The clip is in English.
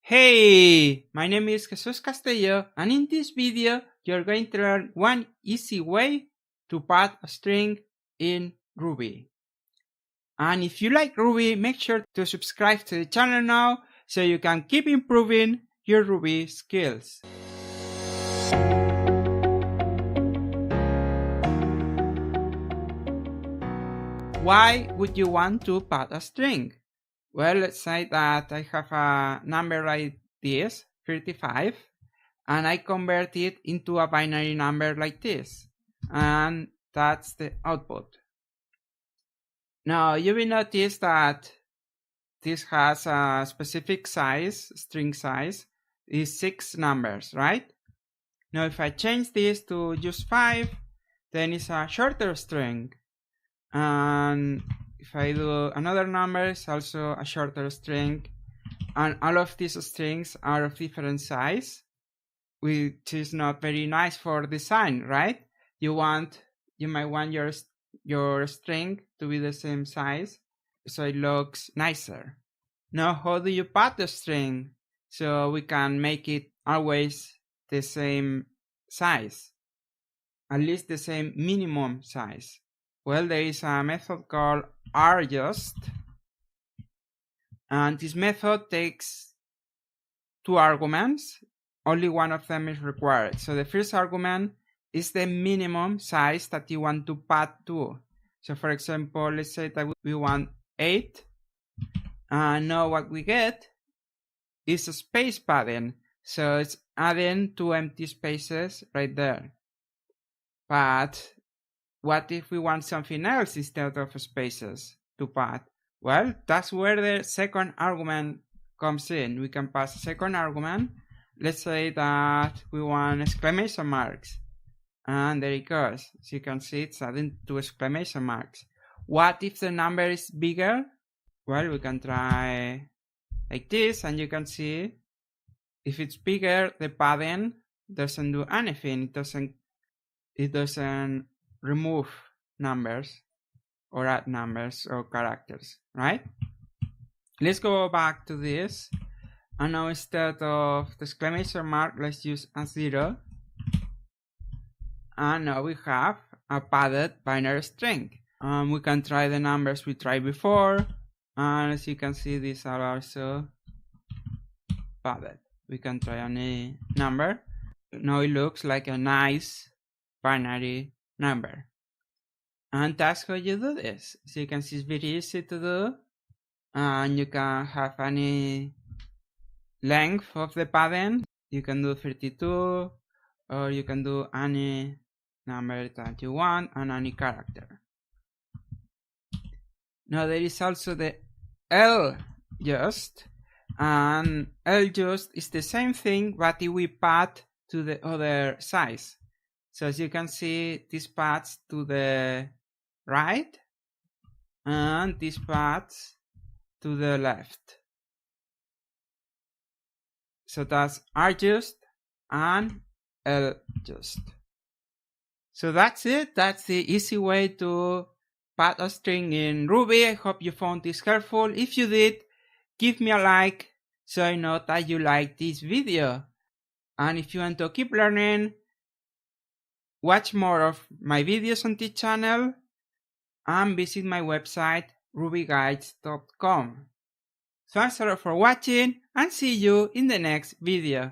Hey, my name is Jesus Castillo, and in this video, you're going to learn one easy way to pad a string in Ruby. And if you like Ruby, make sure to subscribe to the channel now so you can keep improving your Ruby skills. Why would you want to pad a string? Well, let's say that I have a number like this, 35, and I convert it into a binary number like this, and that's the output. Now, you will notice that this has a specific size, string size, is 6 numbers, right? Now, if I change this to just 5, then it's a shorter string, and if I do another number, it's also a shorter string, and all of these strings are of different size, which is not very nice for design, right? You might want your string to be the same size, so it looks nicer. Now, how do you pad the string so we can make it always the same size, at least the same minimum size? Well, there is a method called rjust, and this method takes 2 arguments. Only one of them is required. So the first argument is the minimum size that you want to pad to. So for example, let's say that we want 8, and now what we get is a space padding. So it's adding 2 empty spaces right there. But what if we want something else instead of spaces to pad? Well, that's where the second argument comes in. We can pass a second argument. Let's say that we want exclamation marks. And there it goes. As you can see, it's adding 2 exclamation marks. What if the number is bigger? Well, we can try like this, and you can see if it's bigger, the padding doesn't do anything. It doesn't remove numbers or add numbers or characters, right? Let's go back to this, and now instead of the exclamation mark, let's use a 0, and now we have a padded binary string. We can try the numbers we tried before, and as you can see, these are also padded. We can try any number. Now it looks like a nice binary number. And that's how you do this. So you can see it's very easy to do, and you can have any length of the padding. You can do 32, or you can do any number that you want and any character. Now there is also the ljust, and ljust is the same thing, but if we pad to the other size. So as you can see, this pads to the right, and this pads to the left. So that's rjust and ljust. So that's it. That's the easy way to pad a string in Ruby. I hope you found this helpful. If you did, give me a like so I know that you liked this video. And if you want to keep learning, watch more of my videos on this channel and visit my website rubyguides.com. Thanks a lot for watching, and see you in the next video.